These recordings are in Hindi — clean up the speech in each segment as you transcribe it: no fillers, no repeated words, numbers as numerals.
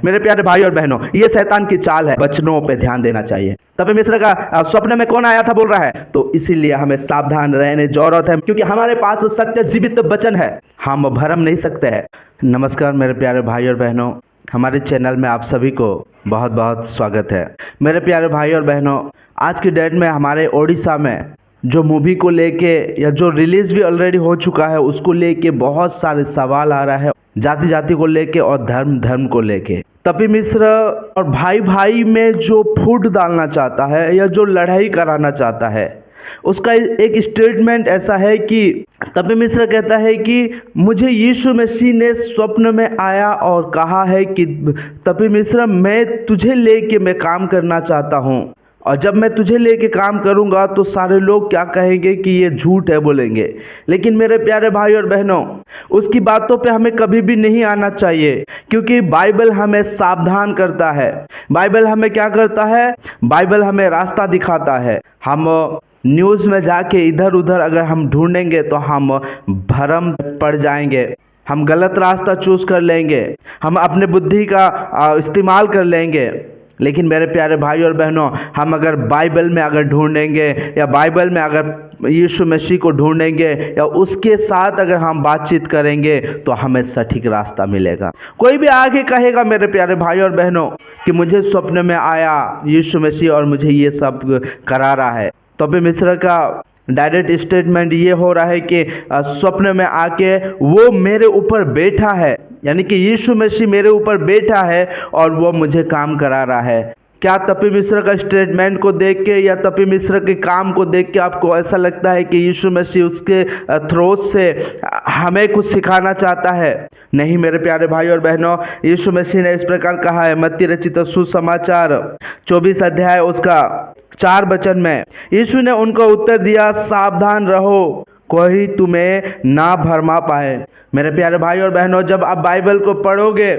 मेरे प्यारे भाई और बहनों, ये शैतान की चाल है, वचनों पे ध्यान देना चाहिए। तभी मिस्र का स्वप्न में कौन आया था बोल रहा है, तो इसीलिए हमें सावधान रहने जरूरत है, क्योंकि हमारे पास सत्य जीवित वचन है, हम भरम नहीं सकते हैं। नमस्कार मेरे प्यारे भाई और बहनों, हमारे चैनल में आप सभी को बहुत बहुत स्वागत है। मेरे प्यारे भाई और बहनों, आज की डेट में हमारे ओडिशा में जो मूवी को लेके या जो रिलीज भी ऑलरेडी हो चुका है उसको लेके बहुत सारे सवाल आ रहा है, जाति जाति को लेके और धर्म धर्म को लेके। तपी मिश्र और भाई भाई में जो फूट डालना चाहता है या जो लड़ाई कराना चाहता है, उसका एक स्टेटमेंट ऐसा है कि तपी मिश्र कहता है कि मुझे यीशु मसीह ने स्वप्न में आया और कहा है कि तपी मिश्र, मैं तुझे लेके मैं काम करना चाहता हूँ, और जब मैं तुझे लेके काम करूंगा तो सारे लोग क्या कहेंगे कि ये झूठ है बोलेंगे। लेकिन मेरे प्यारे भाई और बहनों, उसकी बातों पे हमें कभी भी नहीं आना चाहिए, क्योंकि बाइबल हमें सावधान करता है। बाइबल हमें क्या करता है, बाइबल हमें रास्ता दिखाता है। हम न्यूज़ में जाके इधर उधर अगर हम ढूंढेंगे तो हम भरम पड़ जाएंगे, हम गलत रास्ता चूज कर लेंगे, हम अपने बुद्धि का इस्तेमाल कर लेंगे। लेकिन मेरे प्यारे भाई और बहनों, हम अगर बाइबल में अगर ढूंढेंगे या बाइबल में अगर यीशु मसीह को ढूंढेंगे या उसके साथ अगर हम बातचीत करेंगे तो हमें सटीक रास्ता मिलेगा। कोई भी आगे कहेगा मेरे प्यारे भाई और बहनों कि मुझे स्वप्न में आया यीशु मसीह और मुझे ये सब करा रहा है, तो भी मिस्र का डायरेक्ट स्टेटमेंट ये हो रहा है कि स्वप्न में आके वो मेरे ऊपर बैठा है, यानी कि यीशु मसीह मेरे ऊपर बैठा है और वो मुझे काम करा रहा है। क्या तपी मिश्र का स्टेटमेंट को देख के या तपी मिश्र के काम को देख के आपको ऐसा लगता है कि यीशु मसीह उसके थ्रोट से हमें कुछ सिखाना चाहता है? नहीं मेरे प्यारे भाई और बहनों, यीशु मसीह ने इस प्रकार कहा है, मत्ती रचित सुसमाचार 24 अध्याय उसका 4 वचन में यीशु ने उनको उत्तर दिया, सावधान रहो कोई तुम्हें ना भरमा पाए। मेरे प्यारे भाई और बहनों, जब आप बाइबल को पढ़ोगे,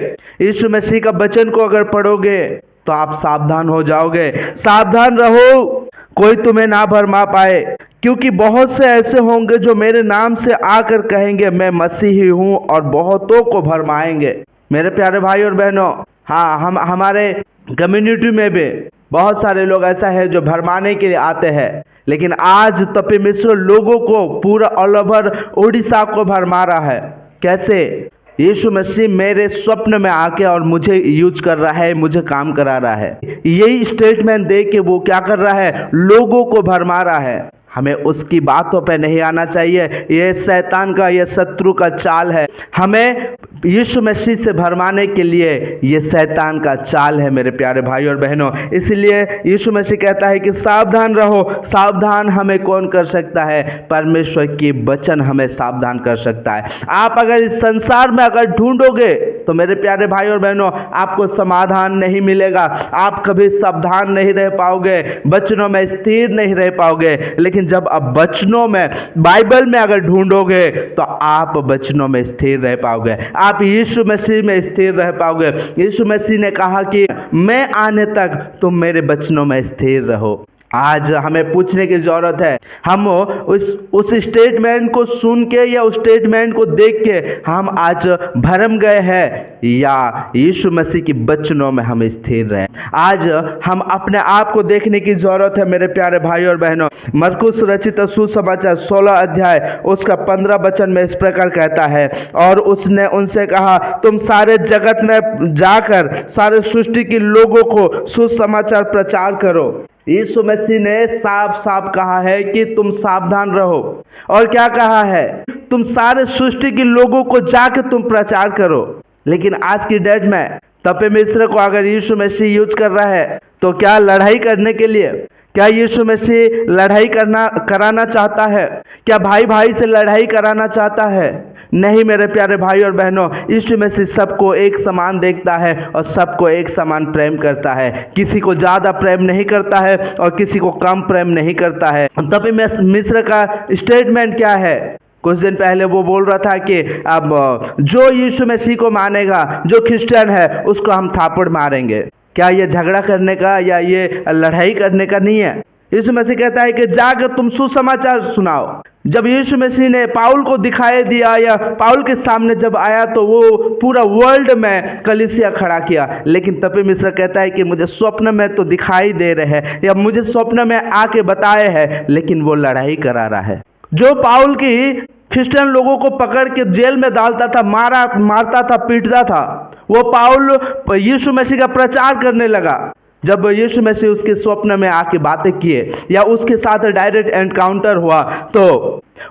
यीशु मसीह का वचन को अगर पढ़ोगे तो आप सावधान हो जाओगे। सावधान रहो कोई तुम्हें ना भरमा पाए, क्योंकि बहुत से ऐसे होंगे जो मेरे नाम से आकर कहेंगे मैं मसीह ही हूँ और बहुतों को भरमाएंगे। मेरे प्यारे भाई और बहनों, हाँ, हमारे कम्युनिटी में भी बहुत सारे लोग ऐसा है जो भरमाने के लिए आते हैं, लेकिन आज तपी मिश्र लोगों को पूरा ऑल ओवर उड़ीसा को भरमा रहा है। कैसे? यीशु मसीह मेरे स्वप्न में आके और मुझे यूज कर रहा है, मुझे काम करा रहा है। यही स्टेटमेंट दे के वो क्या कर रहा है, लोगों को भरमा रहा है। हमें उसकी बातों पे नहीं आना चाहिए, ये शैतान का, ये शत्रु का चाल है। हमें यीशु मसीह से भरमाने के लिए ये शैतान का चाल है मेरे प्यारे भाई और बहनों। इसलिए यीशु मसीह कहता है कि सावधान रहो। सावधान हमें कौन कर सकता है? परमेश्वर की वचन हमें सावधान कर सकता है। आप अगर इस संसार में अगर ढूंढोगे तो मेरे प्यारे भाई और बहनों, आपको समाधान नहीं मिलेगा, आप कभी सावधान नहीं रह पाओगे, वचनों में स्थिर नहीं रह पाओगे। लेकिन जब आप वचनों में, बाइबल में अगर ढूंढोगे तो आप वचनों में स्थिर रह पाओगे, आप यीशु मसीह में स्थिर रह पाओगे। यीशु मसीह ने कहा कि मैं आने तक तुम मेरे वचनों में स्थिर रहो। आज हमें पूछने की जरूरत है, हम उस स्टेटमेंट को सुन के या उस स्टेटमेंट को देख के हम आज भरम गए हैं या यीशु मसीह की वचनों में हम स्थिर रहे? आज हम अपने आप को देखने की जरूरत है मेरे प्यारे भाई और बहनों। मरकुस रचित सुसमाचार 16 अध्याय उसका 15 वचन में इस प्रकार कहता है, और उसने उनसे कहा, तुम सारे जगत में जाकर सारे सृष्टि के लोगों को सुसमाचार प्रचार करो। यीशु मसीह ने साफ साफ कहा है कि तुम सावधान रहो, और क्या कहा है? तुम सारे सृष्टि के लोगों को जाके तुम प्रचार करो। लेकिन आज की डेट में तपे मिश्र को अगर यीशु मसीह यूज कर रहा है तो क्या लड़ाई करने के लिए? क्या यीशु मसीह लड़ाई कराना चाहता है? क्या भाई भाई से लड़ाई कराना चाहता है? नहीं मेरे प्यारे भाई और बहनों, यीशु मसीह सबको एक समान देखता है और सबको एक समान प्रेम करता है। किसी को ज़्यादा प्रेम नहीं करता है और किसी को कम प्रेम नहीं करता है। तभी मिश्र का स्टेटमेंट क्या है? कुछ दिन पहले वो बोल रहा था कि अब जो यीशु मसीह को मानेगा, जो क्रिश्चियन है, उसको हम थापड़ मारेंगे। क्या ये झगड़ा करने का या ये लड़ाई करने का नहीं है? यीशु मसीह कहता है कि जाकर तुम सुसमाचार सुनाओ, जब यीशु मसीह ने पाउल को दिखाई दिया या पाउल के सामने जब आया तो वो पूरा वर्ल्ड में कलीसिया खड़ा किया। लेकिन तपी मिश्रा कहता है कि मुझे स्वप्न में तो दिखाई दे रहे हैं या मुझे स्वप्न में आके बताए हैं, लेकिन वो लड़ाई करा रहा है। जो पाउल की क्रिश्चियन लोगों को पकड़ के जेल में डालता था, मारता था, पीटता था, वो पाउल यीशु मसीह का प्रचार करने लगा। जब यीशु मसीह उसके स्वप्न में आके बातें किए या उसके साथ डायरेक्ट एनकाउंटर हुआ तो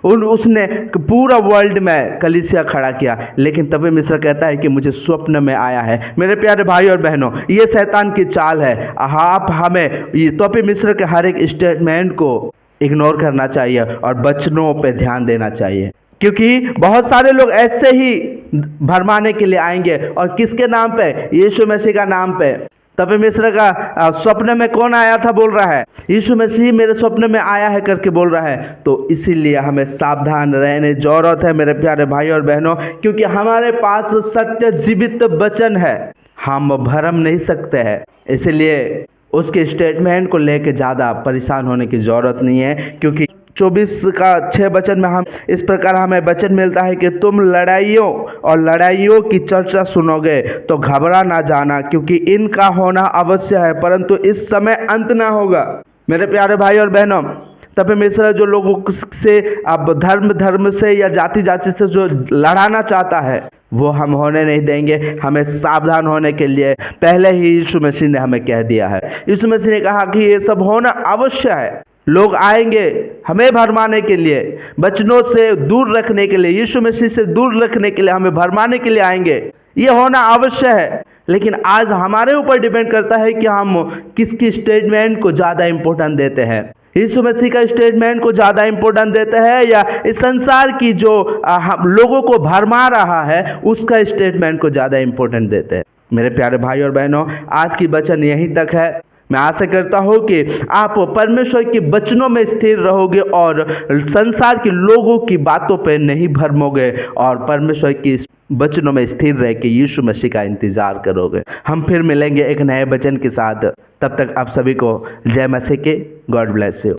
उसने पूरा वर्ल्ड में कलीसिया खड़ा किया। लेकिन तपी मिश्रा कहता है कि मुझे स्वप्न में आया है। मेरे प्यारे भाई और बहनों, ये शैतान की चाल है। आप हमें तपी मिश्रा के हर एक स्टेटमेंट को इग्नोर करना चाहिए और वचनों पे ध्यान देना चाहिए, क्योंकि बहुत सारे लोग ऐसे ही भरमाने के लिए आएंगे। और किसके नाम पे? यीशु मसीह का नाम पे। तपी मिश्रा का स्वप्न में कौन आया था बोल रहा है? यीशु मसीह मेरे स्वप्न में आया है करके बोल रहा है। तो इसीलिए हमें सावधान रहने जरूरत है मेरे प्यारे भाई और बहनों, क्योंकि हमारे पास सत्य जीवित वचन है, हम भरम नहीं सकते हैं। इसलिए उसके स्टेटमेंट को लेके ज़्यादा परेशान होने की ज़रूरत नहीं है, क्योंकि 24:6 वचन में हम इस प्रकार हमें वचन मिलता है कि तुम लड़ाइयों और लड़ाइयों की चर्चा सुनोगे तो घबरा ना जाना, क्योंकि इनका होना अवश्य है, परंतु इस समय अंत ना होगा। मेरे प्यारे भाई और बहनों, तपी मिश्रा जो लोगों से अब धर्म से या जाति से जो लड़ाना चाहता है वो हम होने नहीं देंगे। हमें सावधान होने के लिए पहले ही यीशु मसीह ने हमें कह दिया है। यीशु मसीह ने कहा कि ये सब होना अवश्य है। लोग आएंगे हमें भरमाने के लिए, वचनों से दूर रखने के लिए, यीशु मसीह से दूर रखने के लिए, हमें भरमाने के लिए आएंगे। ये होना अवश्य है। लेकिन आज हमारे ऊपर डिपेंड करता है कि हम किसकी स्टेटमेंट को ज़्यादा इम्पोर्टेंट देते हैं। यीशु मसीह का स्टेटमेंट को ज़्यादा इम्पोर्टेंट देते हैं या इस संसार की जो लोगों को भरमा रहा है उसका स्टेटमेंट को ज़्यादा इम्पोर्टेंट देते हैं। मेरे प्यारे भाई और बहनों, आज की वचन यहीं तक है। मैं आशा करता हूँ कि आप परमेश्वर के वचनों में स्थिर रहोगे और संसार के लोगों की बातों पर नहीं भरमोगे और परमेश्वर की वचनों में स्थिर रह के यीशु मसीह का इंतजार करोगे। हम फिर मिलेंगे एक नए वचन के साथ। तब तक आप सभी को जय मसीह के। God bless you.